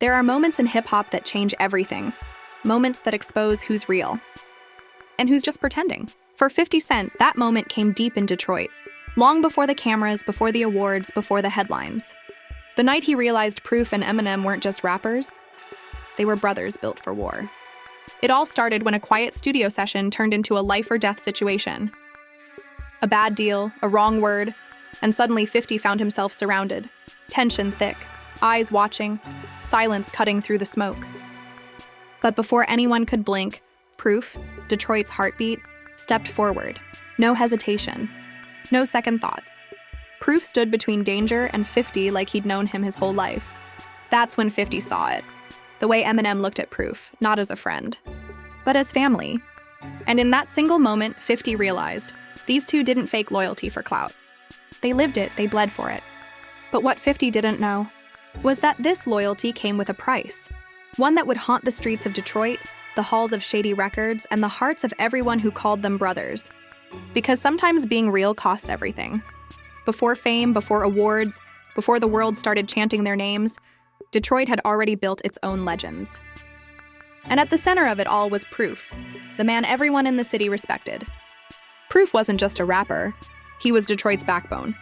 There are moments in hip-hop that change everything. Moments that expose who's real and who's just pretending. For 50 Cent, that moment came deep in Detroit, long before the cameras, before the awards, before the headlines. The night he realized Proof and Eminem weren't just rappers, they were brothers built for war. It all started when a quiet studio session turned into a life-or-death situation. A bad deal, a wrong word, and suddenly 50 found himself surrounded. Tension thick, eyes watching, silence cutting through the smoke. But before anyone could blink, Proof, Detroit's heartbeat, stepped forward. No hesitation. No second thoughts. Proof stood between danger and 50 like he'd known him his whole life. That's when 50 saw it. The way Eminem looked at Proof, not as a friend, but as family. And in that single moment, 50 realized these two didn't fake loyalty for clout. They lived it, they bled for it. But what 50 didn't know was that this loyalty came with a price. One that would haunt the streets of Detroit, the halls of shady records, and the hearts of everyone who called them brothers. Because sometimes being real costs everything. Before fame, before awards, before the world started chanting their names, Detroit had already built its own legends. And at the center of it all was Proof, the man everyone in the city respected. Proof wasn't just a rapper, he was Detroit's backbone.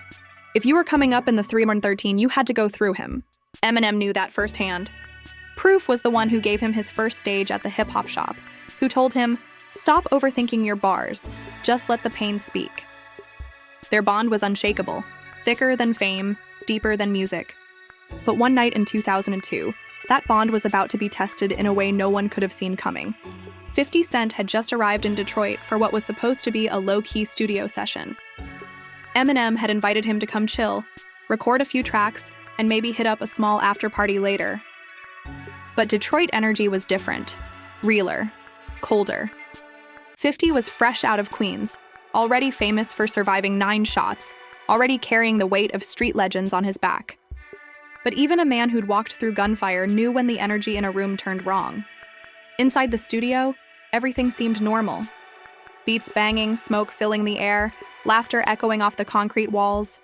If you were coming up in the 313, you had to go through him. Eminem knew that firsthand. Proof was the one who gave him his first stage at the hip-hop shop, who told him, "Stop overthinking your bars, just let the pain speak." Their bond was unshakable, thicker than fame, deeper than music. But one night in 2002, that bond was about to be tested in a way no one could have seen coming. 50 Cent had just arrived in Detroit for what was supposed to be a low-key studio session. Eminem had invited him to come chill, record a few tracks, and maybe hit up a small after-party later. But Detroit energy was different, realer, colder. 50 was fresh out of Queens, already famous for surviving 9 shots, already carrying the weight of street legends on his back. But even a man who'd walked through gunfire knew when the energy in a room turned wrong. Inside the studio, everything seemed normal. Beats banging, smoke filling the air, laughter echoing off the concrete walls.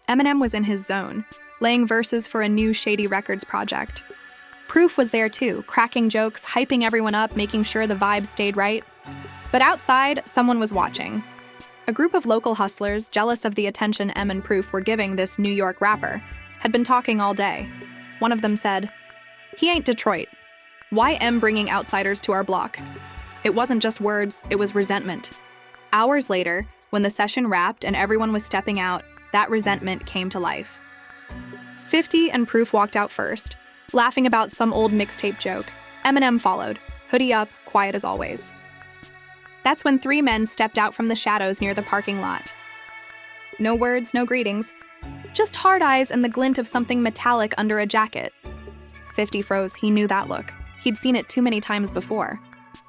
Eminem was in his zone, laying verses for a new Shady Records project. Proof was there too, cracking jokes, hyping everyone up, making sure the vibe stayed right. But outside, someone was watching. A group of local hustlers, jealous of the attention Em and Proof were giving this New York rapper, had been talking all day. One of them said, "He ain't Detroit. Why Em bringing outsiders to our block?" It wasn't just words, it was resentment. Hours later, when the session wrapped and everyone was stepping out, that resentment came to life. 50 and Proof walked out first, laughing about some old mixtape joke. Eminem followed, hoodie up, quiet as always. That's when 3 men stepped out from the shadows near the parking lot. No words, no greetings, just hard eyes and the glint of something metallic under a jacket. 50 froze, he knew that look. He'd seen it too many times before.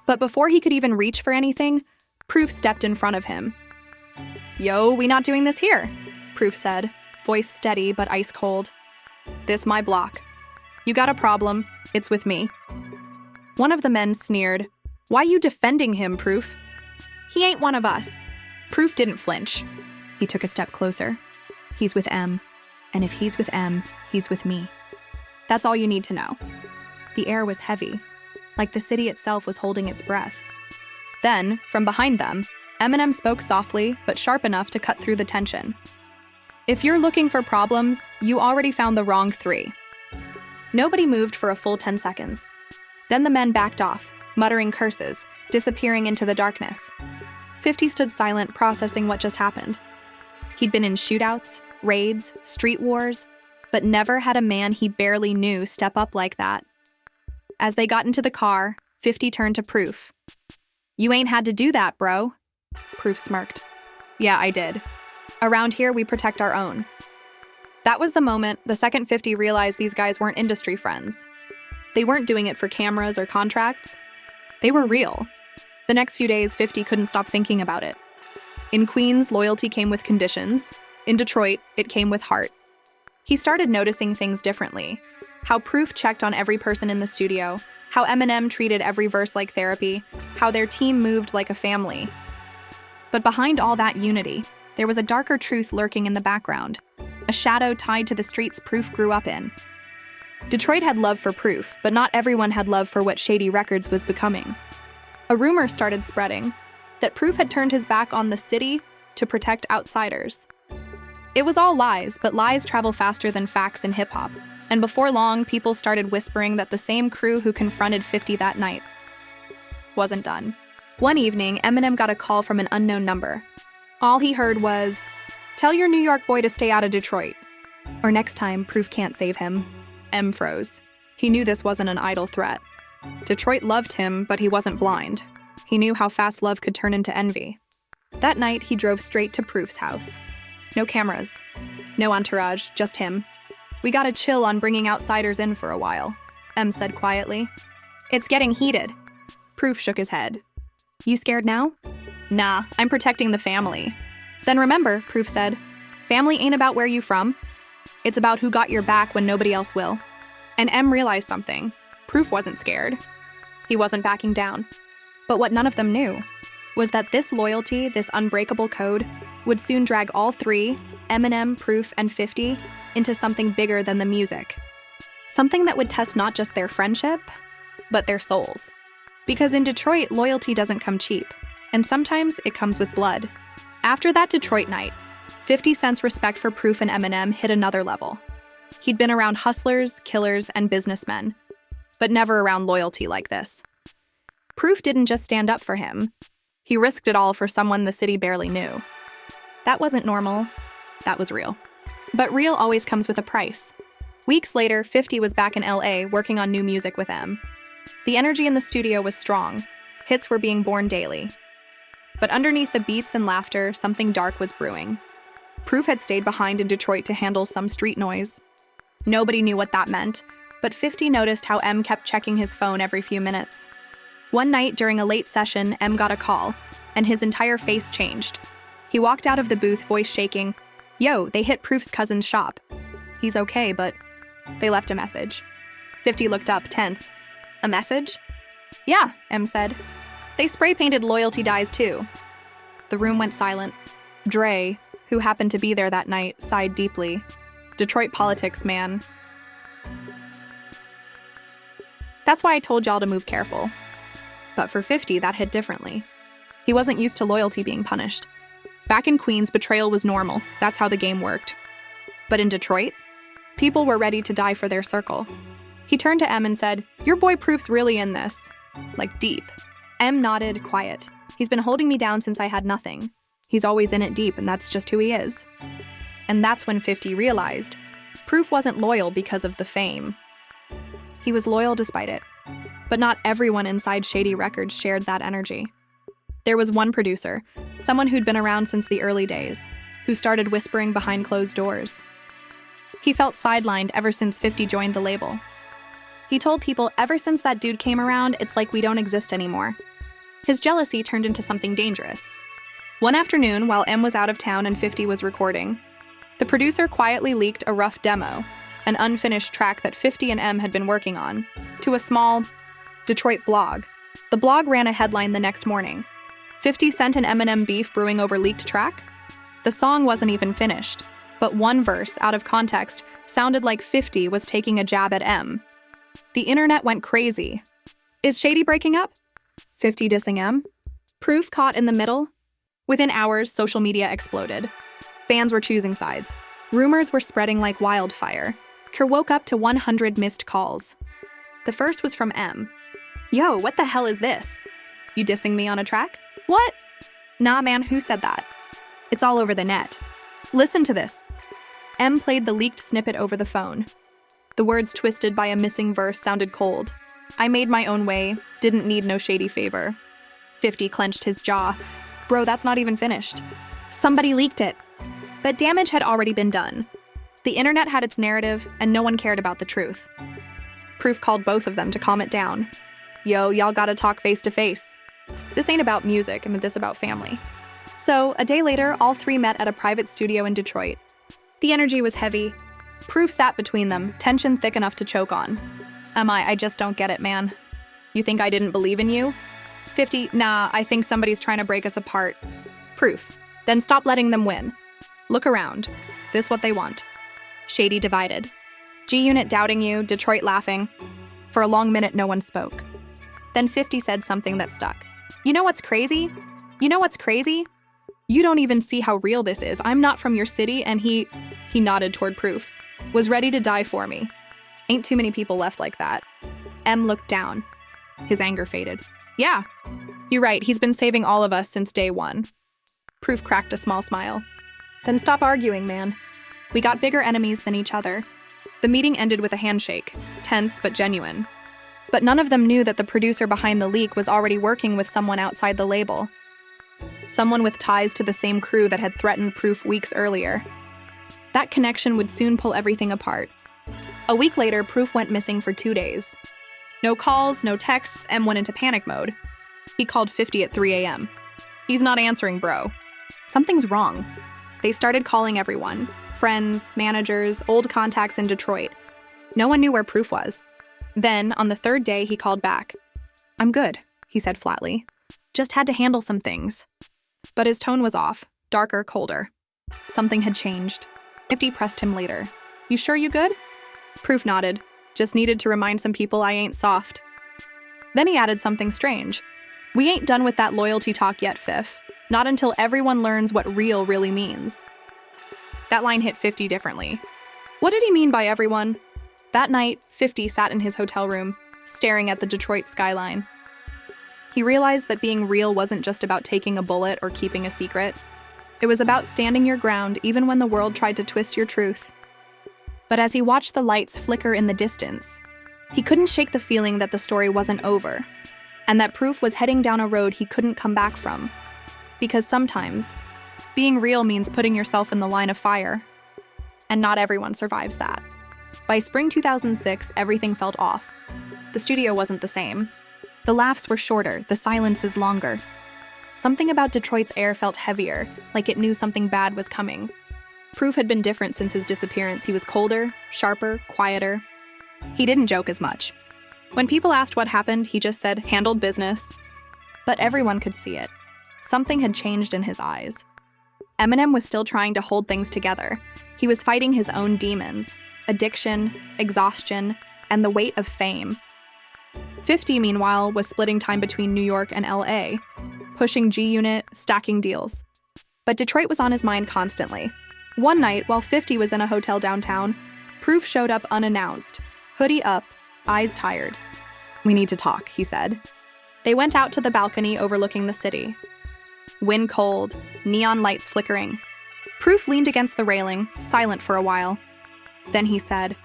But before he could even reach for anything, Proof stepped in front of him. "Yo, we not doing this here," Proof said, voice steady but ice cold. "This my block. You got a problem, it's with me." One of the men sneered, "Why you defending him, Proof?" "He ain't one of us." Proof didn't flinch. He took a step closer. "He's with Em, and if he's with Em, he's with me. That's all you need to know." The air was heavy, like the city itself was holding its breath. Then, from behind them, Eminem spoke softly but sharp enough to cut through the tension. "If you're looking for problems, you already found the wrong 3. Nobody moved for a full 10 seconds. Then the men backed off, muttering curses, disappearing into the darkness. 50 stood silent, processing what just happened. He'd been in shootouts, raids, street wars, but never had a man he barely knew step up like that. As they got into the car, 50 turned to Proof. "You ain't had to do that, bro." Proof smirked. "Yeah, I did. Around here, we protect our own." That was the moment the second 50 realized these guys weren't industry friends. They weren't doing it for cameras or contracts. They were real. The next few days, 50 couldn't stop thinking about it. In Queens, loyalty came with conditions. In Detroit, it came with heart. He started noticing things differently. How Proof checked on every person in the studio, how Eminem treated every verse like therapy, how their team moved like a family. But behind all that unity, there was a darker truth lurking in the background, a shadow tied to the streets Proof grew up in. Detroit had love for Proof, but not everyone had love for what Shady Records was becoming. A rumor started spreading that Proof had turned his back on the city to protect outsiders. It was all lies, but lies travel faster than facts in hip-hop, and before long, people started whispering that the same crew who confronted 50 that night wasn't done. One evening, Eminem got a call from an unknown number. All he heard was, "Tell your New York boy to stay out of Detroit, or next time, Proof can't save him." M froze. He knew this wasn't an idle threat. Detroit loved him, but he wasn't blind. He knew how fast love could turn into envy. That night, he drove straight to Proof's house. No cameras, no entourage, just him. "We gotta chill on bringing outsiders in for a while," M said quietly. "It's getting heated." Proof shook his head. "You scared now?" "Nah, I'm protecting the family." "Then remember," Proof said, "family ain't about where you from. It's about who got your back when nobody else will." And M realized something. Proof wasn't scared. He wasn't backing down. But what none of them knew was that this loyalty, this unbreakable code, would soon drag all three, Eminem, Proof, and 50, into something bigger than the music. Something that would test not just their friendship, but their souls. Because in Detroit, loyalty doesn't come cheap, and sometimes it comes with blood. After that Detroit night, 50 Cent's respect for Proof and Eminem hit another level. He'd been around hustlers, killers, and businessmen, but never around loyalty like this. Proof didn't just stand up for him. He risked it all for someone the city barely knew. That wasn't normal. That was real. But real always comes with a price. Weeks later, 50 was back in LA working on new music with M. The energy in the studio was strong. Hits were being born daily. But underneath the beats and laughter, something dark was brewing. Proof had stayed behind in Detroit to handle some street noise. Nobody knew what that meant, but 50 noticed how M kept checking his phone every few minutes. One night during a late session, M got a call, and his entire face changed. He walked out of the booth, voice shaking. "Yo, they hit Proof's cousin's shop." "He's okay, but..." They left a message. 50 looked up, tense. "A message?" "Yeah," M said. "They spray-painted loyalty dyes, too." The room went silent. Dre, who happened to be there that night, sighed deeply. Detroit politics, man. That's why I told y'all to move careful. But for 50, that hit differently. He wasn't used to loyalty being punished. Back in Queens, betrayal was normal. That's how the game worked. But in Detroit, people were ready to die for their circle. He turned to M and said, "Your boy Proof's really in this." Like deep. M nodded, quiet. "He's been holding me down since I had nothing. He's always in it deep, and that's just who he is." And that's when 50 realized Proof wasn't loyal because of the fame. He was loyal despite it. But not everyone inside Shady Records shared that energy. There was one producer, someone who'd been around since the early days, who started whispering behind closed doors. He felt sidelined ever since 50 joined the label. He told people ever since that dude came around, it's like we don't exist anymore. His jealousy turned into something dangerous. One afternoon, while M was out of town and 50 was recording, the producer quietly leaked a rough demo, an unfinished track that 50 and M had been working on, to a small Detroit blog. The blog ran a headline the next morning. 50 Cent and Eminem beef brewing over leaked track? The song wasn't even finished, but one verse, out of context, sounded like 50 was taking a jab at M. The internet went crazy. Is Shady breaking up? 50 dissing M? Proof caught in the middle? Within hours, social media exploded. Fans were choosing sides. Rumors were spreading like wildfire. Kerr woke up to 100 missed calls. The first was from M. "Yo, what the hell is this? You dissing me on a track? What? Nah, man, who said that? It's all over the net. Listen to this." M played the leaked snippet over the phone. The words twisted by a missing verse sounded cold. "I made my own way, didn't need no shady favor." 50 clenched his jaw. "Bro, that's not even finished. Somebody leaked it." But damage had already been done. The internet had its narrative, and no one cared about the truth. Proof called both of them to calm it down. "Yo, y'all gotta talk face to face. This ain't about music, this about family." So, a day later, all three met at a private studio in Detroit. The energy was heavy. Proof sat between them, tension thick enough to choke on. I just don't get it, man. You think I didn't believe in you?" 50, "Nah, I think somebody's trying to break us apart." Proof, "Then stop letting them win. Look around. This what they want." Shady divided. G-Unit doubting you, Detroit laughing. For a long minute, no one spoke. Then 50 said something that stuck. You know what's crazy? You know what's crazy? You don't even see how real this is. I'm not from your city, and he nodded toward Proof, was ready to die for me. Ain't too many people left like that. M looked down. His anger faded. Yeah, you're right. He's been saving all of us since day one. Proof cracked a small smile. Then stop arguing, man. We got bigger enemies than each other. The meeting ended with a handshake, tense but genuine. But none of them knew that the producer behind the leak was already working with someone outside the label. Someone with ties to the same crew that had threatened Proof weeks earlier. That connection would soon pull everything apart. A week later, Proof went missing for 2 days. No calls, no texts, M went into panic mode. He called 50 at 3 a.m. He's not answering, bro. Something's wrong. They started calling everyone. Friends, managers, old contacts in Detroit. No one knew where Proof was. Then, on the third day, he called back. I'm good, he said flatly. Just had to handle some things. But his tone was off, darker, colder. Something had changed. 50 pressed him later. You sure you good? Proof nodded. Just needed to remind some people I ain't soft. Then he added something strange. We ain't done with that loyalty talk yet, Fif. Not until everyone learns what real really means. That line hit 50 differently. What did he mean by everyone? That night, 50 sat in his hotel room, staring at the Detroit skyline. He realized that being real wasn't just about taking a bullet or keeping a secret. It was about standing your ground even when the world tried to twist your truth. But as he watched the lights flicker in the distance, he couldn't shake the feeling that the story wasn't over, and that Proof was heading down a road he couldn't come back from. Because sometimes, being real means putting yourself in the line of fire, and not everyone survives that. By spring 2006, everything felt off. The studio wasn't the same. The laughs were shorter, the silences longer. Something about Detroit's air felt heavier, like it knew something bad was coming. Proof had been different since his disappearance. He was colder, sharper, quieter. He didn't joke as much. When people asked what happened, he just said, handled business. But everyone could see it. Something had changed in his eyes. Eminem was still trying to hold things together. He was fighting his own demons, addiction, exhaustion, and the weight of fame. 50, meanwhile, was splitting time between New York and LA, pushing G-Unit, stacking deals. But Detroit was on his mind constantly. One night, while 50 was in a hotel downtown, Proof showed up unannounced, hoodie up, eyes tired. We need to talk, he said. They went out to the balcony overlooking the city. Wind cold, neon lights flickering. Proof leaned against the railing, silent for a while. Then he said,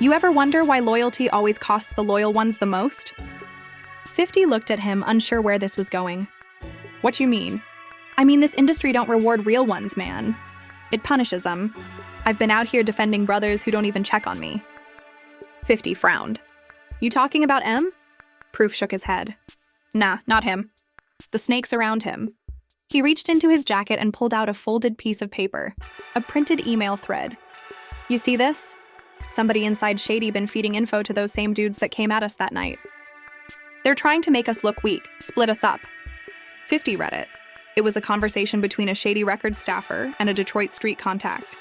You ever wonder why loyalty always costs the loyal ones the most? 50 looked at him, unsure where this was going. What you mean? I mean, this industry don't reward real ones, man. It punishes them. I've been out here defending brothers who don't even check on me. 50 frowned. You talking about M? Proof shook his head. Nah, not him. The snakes around him. He reached into his jacket and pulled out a folded piece of paper, a printed email thread. You see this? Somebody inside Shady been feeding info to those same dudes that came at us that night. They're trying to make us look weak, split us up. 50 read it. It was a conversation between a Shady Records staffer and a Detroit street contact.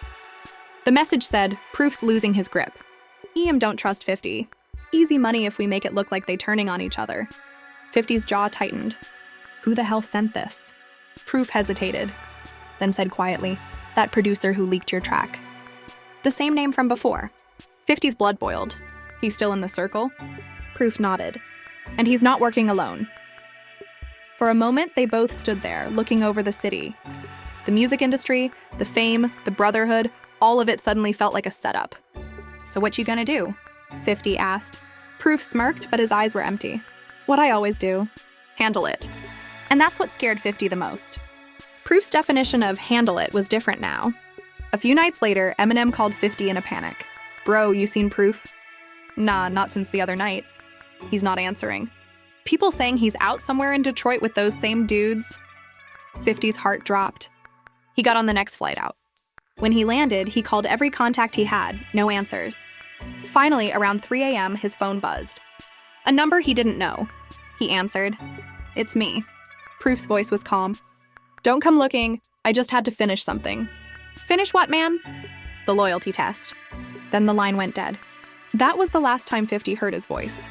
The message said, Proof's losing his grip. EM don't trust 50. Easy money if we make it look like they turning on each other. 50's jaw tightened. Who the hell sent this? Proof hesitated, then said quietly, that producer who leaked your track. The same name from before. 50's blood boiled. He's still in the circle? Proof nodded. And he's not working alone. For a moment, they both stood there, looking over the city. The music industry, the fame, the brotherhood, all of it suddenly felt like a setup. So what you gonna do? 50 asked. Proof smirked, but his eyes were empty. What I always do. Handle it. And that's what scared 50 the most. Proof's definition of handle it was different now. A few nights later, Eminem called 50 in a panic. Bro, you seen Proof? Nah, not since the other night. He's not answering. People saying he's out somewhere in Detroit with those same dudes. 50's heart dropped. He got on the next flight out. When he landed, he called every contact he had, no answers. Finally, around 3 a.m., his phone buzzed. A number he didn't know. He answered. It's me. Proof's voice was calm. Don't come looking. I just had to finish something. Finish what, man? The loyalty test. Then the line went dead. That was the last time 50 heard his voice.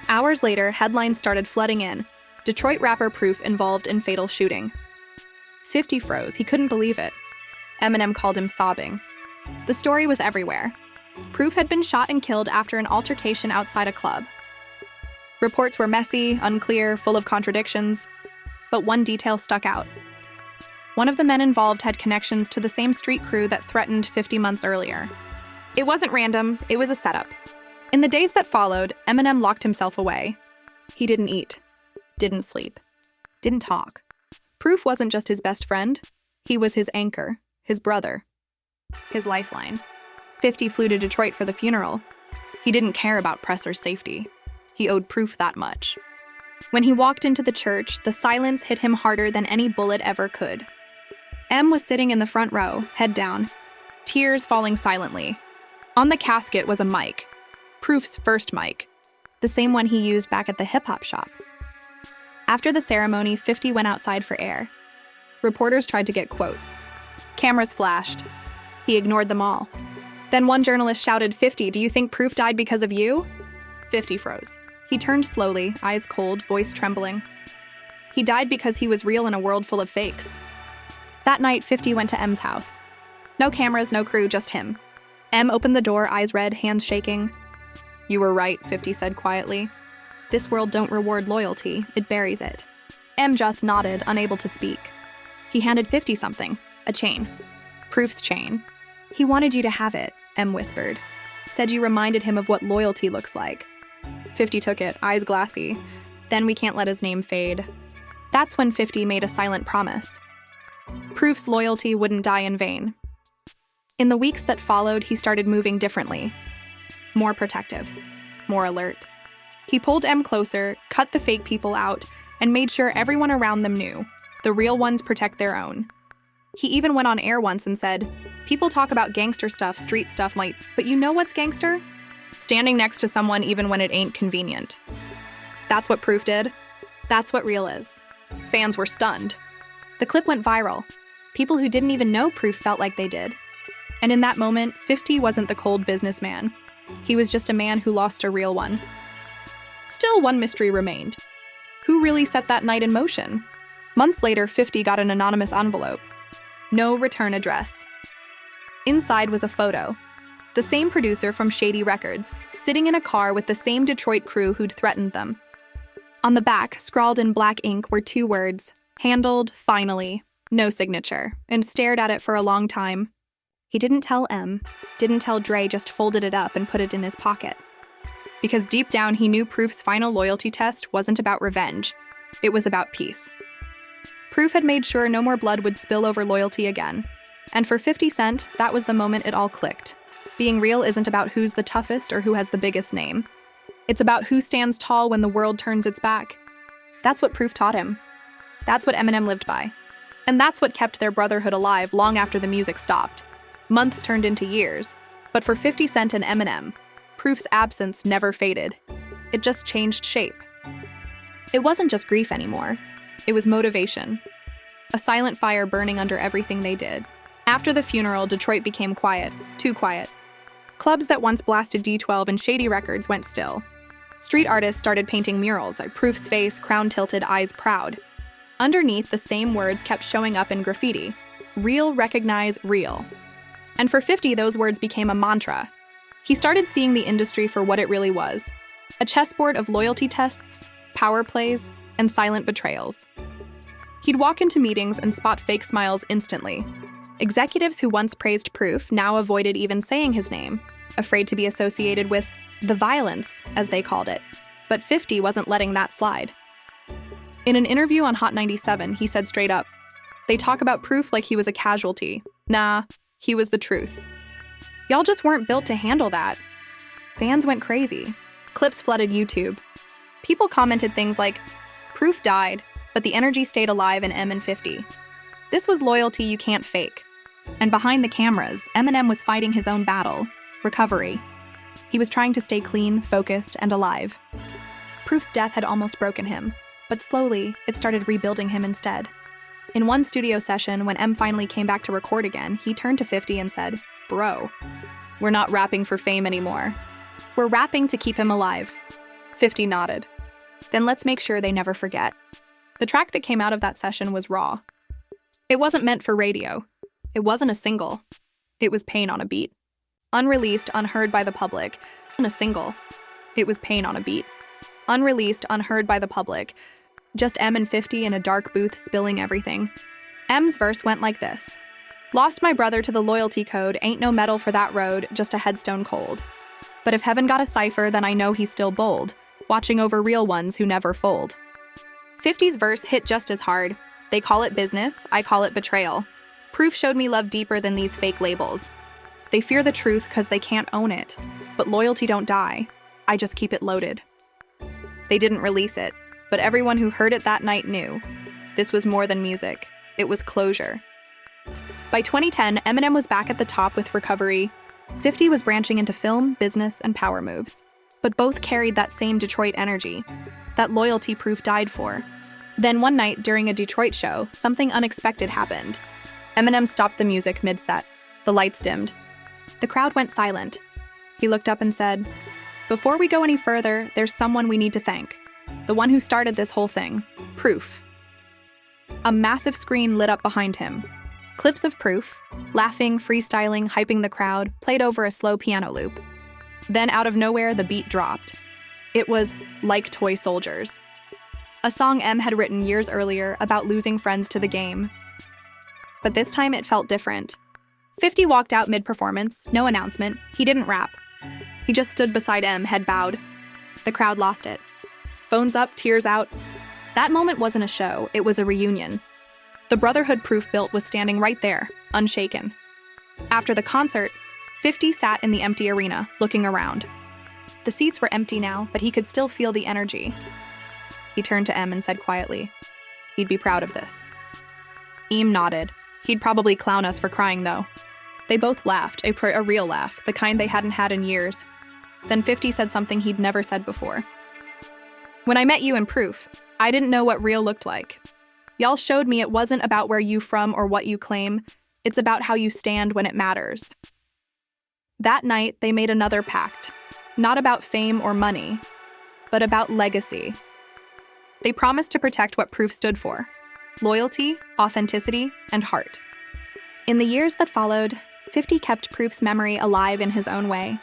Hours later, headlines started flooding in. Detroit rapper Proof involved in fatal shooting. 50 froze. He couldn't believe it. Eminem called him sobbing. The story was everywhere. Proof had been shot and killed after an altercation outside a club. Reports were messy, unclear, full of contradictions, but one detail stuck out. One of the men involved had connections to the same street crew that threatened 50 months earlier. It wasn't random, it was a setup. In the days that followed, Eminem locked himself away. He didn't eat, didn't sleep, didn't talk. Proof wasn't just his best friend, he was his anchor, his brother, his lifeline. 50 flew to Detroit for the funeral. He didn't care about press or safety. He owed Proof that much. When he walked into the church, the silence hit him harder than any bullet ever could. Em was sitting in the front row, head down, tears falling silently. On the casket was a mic, Proof's first mic, the same one he used back at the hip-hop shop. After the ceremony, 50 went outside for air. Reporters tried to get quotes. Cameras flashed. He ignored them all. Then one journalist shouted, 50, do you think Proof died because of you? 50 froze. He turned slowly, eyes cold, voice trembling. He died because he was real in a world full of fakes. That night, 50 went to Em's house. No cameras, no crew, just him. Em opened the door, eyes red, hands shaking. You were right, 50 said quietly. This world don't reward loyalty, it buries it. Em just nodded, unable to speak. He handed 50 something, a chain. Proof's chain. He wanted you to have it, Em whispered. Said you reminded him of what loyalty looks like. 50 took it, eyes glassy. Then we can't let his name fade. That's when 50 made a silent promise. Proof's loyalty wouldn't die in vain. In the weeks that followed, he started moving differently. More protective, more alert. He pulled Em closer, cut the fake people out, and made sure everyone around them knew. The real ones protect their own. He even went on air once and said, people talk about gangster stuff, street stuff, but you know what's gangster? Standing next to someone even when it ain't convenient. That's what Proof did. That's what real is. Fans were stunned. The clip went viral. People who didn't even know Proof felt like they did. And in that moment, 50 wasn't the cold businessman. He was just a man who lost a real one. Still, one mystery remained. Who really set that night in motion? Months later, 50 got an anonymous envelope. No return address. Inside was a photo. The same producer from Shady Records, sitting in a car with the same Detroit crew who'd threatened them. On the back, scrawled in black ink, were 2 words, handled, finally, no signature, and stared at it for a long time. He didn't tell Em, didn't tell Dre, just folded it up and put it in his pocket. Because deep down, he knew Proof's final loyalty test wasn't about revenge. It was about peace. Proof had made sure no more blood would spill over loyalty again. And for 50 Cent, that was the moment it all clicked. Being real isn't about who's the toughest or who has the biggest name. It's about who stands tall when the world turns its back. That's what Proof taught him. That's what Eminem lived by. And that's what kept their brotherhood alive long after the music stopped. Months turned into years, but for 50 Cent and Eminem, Proof's absence never faded. It just changed shape. It wasn't just grief anymore. It was motivation. A silent fire burning under everything they did. After the funeral, Detroit became quiet, too quiet. Clubs that once blasted D12 and Shady Records went still. Street artists started painting murals, like Proof's face, crown tilted, eyes proud. Underneath, the same words kept showing up in graffiti. Real, recognize, real. And for 50, those words became a mantra. He started seeing the industry for what it really was. A chessboard of loyalty tests, power plays, and silent betrayals. He'd walk into meetings and spot fake smiles instantly. Executives who once praised Proof now avoided even saying his name, afraid to be associated with the violence, as they called it. But 50 wasn't letting that slide. In an interview on Hot 97, he said straight up, "They talk about Proof like he was a casualty. Nah, he was the truth. Y'all just weren't built to handle that." Fans went crazy. Clips flooded YouTube. People commented things like, "Proof died, but the energy stayed alive in Em and 50. This was loyalty you can't fake." And behind the cameras, Eminem was fighting his own battle, recovery. He was trying to stay clean, focused, and alive. Proof's death had almost broken him, but slowly, it started rebuilding him instead. In one studio session, when Em finally came back to record again, he turned to 50 and said, "Bro, "We're not rapping for fame anymore. We're rapping to keep him alive." 50 nodded. "Then let's make sure they never forget." The track that came out of that session was raw. It wasn't meant for radio. It wasn't a single. It was pain on a beat. Unreleased, unheard by the public. And a single. It was pain on a beat. Unreleased, unheard by the public. Just M and 50 in a dark booth spilling everything. M's verse went like this. "Lost my brother to the loyalty code, ain't no medal for that road, just a headstone cold. But if heaven got a cipher, then I know he's still bold, watching over real ones who never fold." 50's verse hit just as hard. "They call it business, I call it betrayal. Proof showed me love deeper than these fake labels. They fear the truth because they can't own it. But loyalty don't die. I just keep it loaded." They didn't release it, but everyone who heard it that night knew. This was more than music. It was closure. By 2010, Eminem was back at the top with Recovery. 50 was branching into film, business, and power moves. But both carried that same Detroit energy. That loyalty Proof died for. Then one night during a Detroit show, something unexpected happened. Eminem stopped the music mid-set. The lights dimmed. The crowd went silent. He looked up and said, "Before we go any further, there's someone we need to thank. The one who started this whole thing, Proof." A massive screen lit up behind him. Clips of Proof, laughing, freestyling, hyping the crowd, played over a slow piano loop. Then out of nowhere, the beat dropped. It was Like Toy Soldiers, a song M had written years earlier about losing friends to the game. But this time it felt different. 50 walked out mid-performance, no announcement. He didn't rap. He just stood beside M, head bowed. The crowd lost it. Phones up, tears out. That moment wasn't a show, it was a reunion. The brotherhood Proof built was standing right there, unshaken. After the concert, 50 sat in the empty arena, looking around. The seats were empty now, but he could still feel the energy. He turned to M and said quietly, "He'd be proud of this." Em nodded. "He'd probably clown us for crying, though." They both laughed, a real laugh, the kind they hadn't had in years. Then 50 said something he'd never said before. "When I met you in Proof, I didn't know what real looked like. Y'all showed me it wasn't about where you from or what you claim. It's about how you stand when it matters." That night, they made another pact. Not about fame or money, but about legacy. They promised to protect what Proof stood for: loyalty, authenticity, and heart. In the years that followed, 50 kept Proof's memory alive in his own way.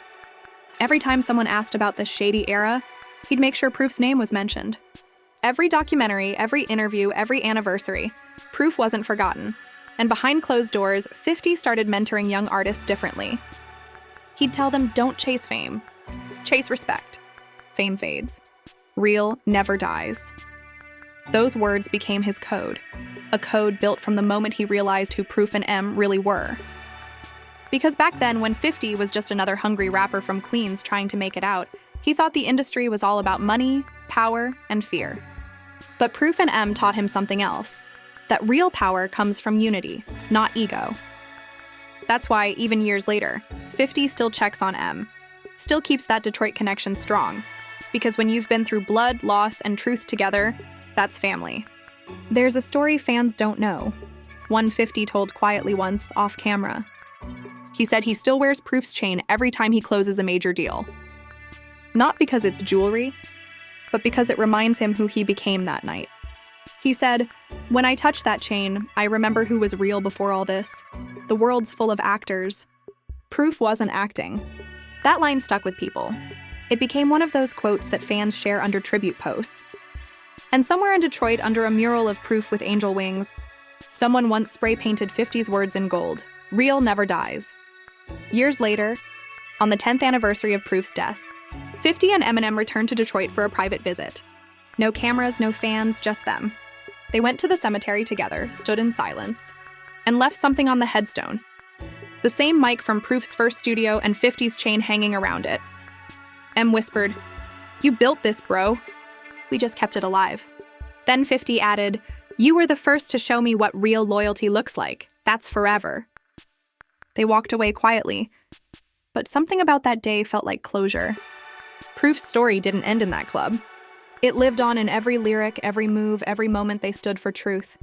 Every time someone asked about this shady era, he'd make sure Proof's name was mentioned. Every documentary, every interview, every anniversary, Proof wasn't forgotten. And behind closed doors, 50 started mentoring young artists differently. He'd tell them, don't chase fame. Chase respect. Fame fades. Real never dies. Those words became his code, a code built from the moment he realized who Proof and M really were. Because back then, when 50 was just another hungry rapper from Queens trying to make it out, he thought the industry was all about money, power, and fear. But Proof and M taught him something else, that real power comes from unity, not ego. That's why, even years later, 50 still checks on M, still keeps that Detroit connection strong, because when you've been through blood, loss, and truth together, that's family. There's a story fans don't know, one 50 told quietly once, off camera. He said he still wears Proof's chain every time he closes a major deal. Not because it's jewelry, but because it reminds him who he became that night. He said, "When I touch that chain, I remember who was real before all this. The world's full of actors. Proof wasn't acting." That line stuck with people. It became one of those quotes that fans share under tribute posts. And somewhere in Detroit, under a mural of Proof with angel wings, someone once spray-painted 50's words in gold, "Real never dies." Years later, on the 10th anniversary of Proof's death, 50 and Eminem returned to Detroit for a private visit. No cameras, no fans, just them. They went to the cemetery together, stood in silence, and left something on the headstone. The same mic from Proof's first studio and 50's chain hanging around it. M whispered, "You built this, bro." "We just kept it alive." Then 50 added, "You were the first to show me what real loyalty looks like. That's forever." They walked away quietly, but something about that day felt like closure. Proof's story didn't end in that club. It lived on in every lyric, every move, every moment they stood for truth.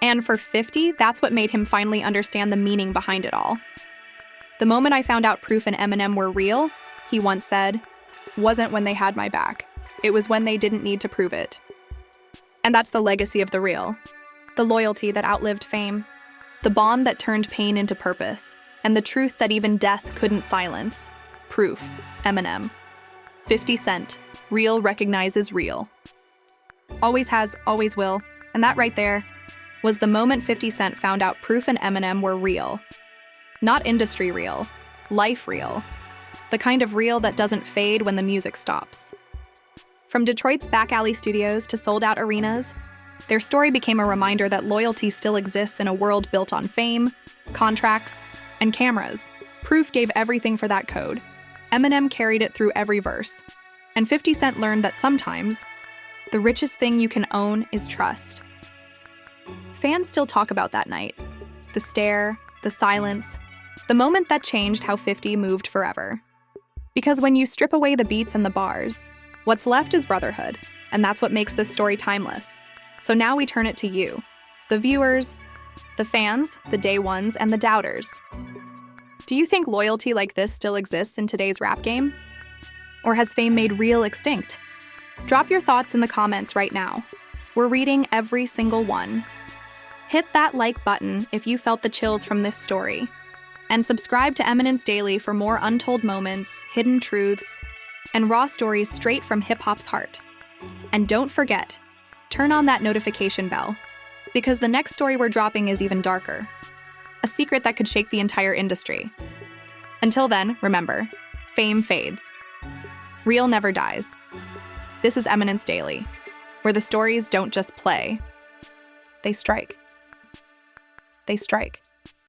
And for 50, that's what made him finally understand the meaning behind it all. The moment I found out Proof and Eminem were real, he once said, wasn't when they had my back. It was when they didn't need to prove it. And that's the legacy of the real. The loyalty that outlived fame. The bond that turned pain into purpose. And the truth that even death couldn't silence. Proof, Eminem. 50 Cent. Real recognizes real. Always has, always will. And that right there was the moment 50 Cent found out Proof and Eminem were real. Not industry real, life real. The kind of real that doesn't fade when the music stops. From Detroit's back alley studios to sold-out arenas, their story became a reminder that loyalty still exists in a world built on fame, contracts, and cameras. Proof gave everything for that code. Eminem carried it through every verse. And 50 Cent learned that sometimes, the richest thing you can own is trust. Fans still talk about that night. The stare, the silence, the moment that changed how 50 moved forever. Because when you strip away the beats and the bars, what's left is brotherhood, and that's what makes this story timeless. So now we turn it to you, the viewers, the fans, the day ones, and the doubters. Do you think loyalty like this still exists in today's rap game? Or has fame made real extinct? Drop your thoughts in the comments right now. We're reading every single one. Hit that like button if you felt the chills from this story. And subscribe to Eminence Daily for more untold moments, hidden truths, and raw stories straight from hip-hop's heart. And don't forget, turn on that notification bell, because the next story we're dropping is even darker. A secret that could shake the entire industry. Until then, remember, fame fades. Real never dies. This is Eminence Daily, where the stories don't just play. They strike. They strike.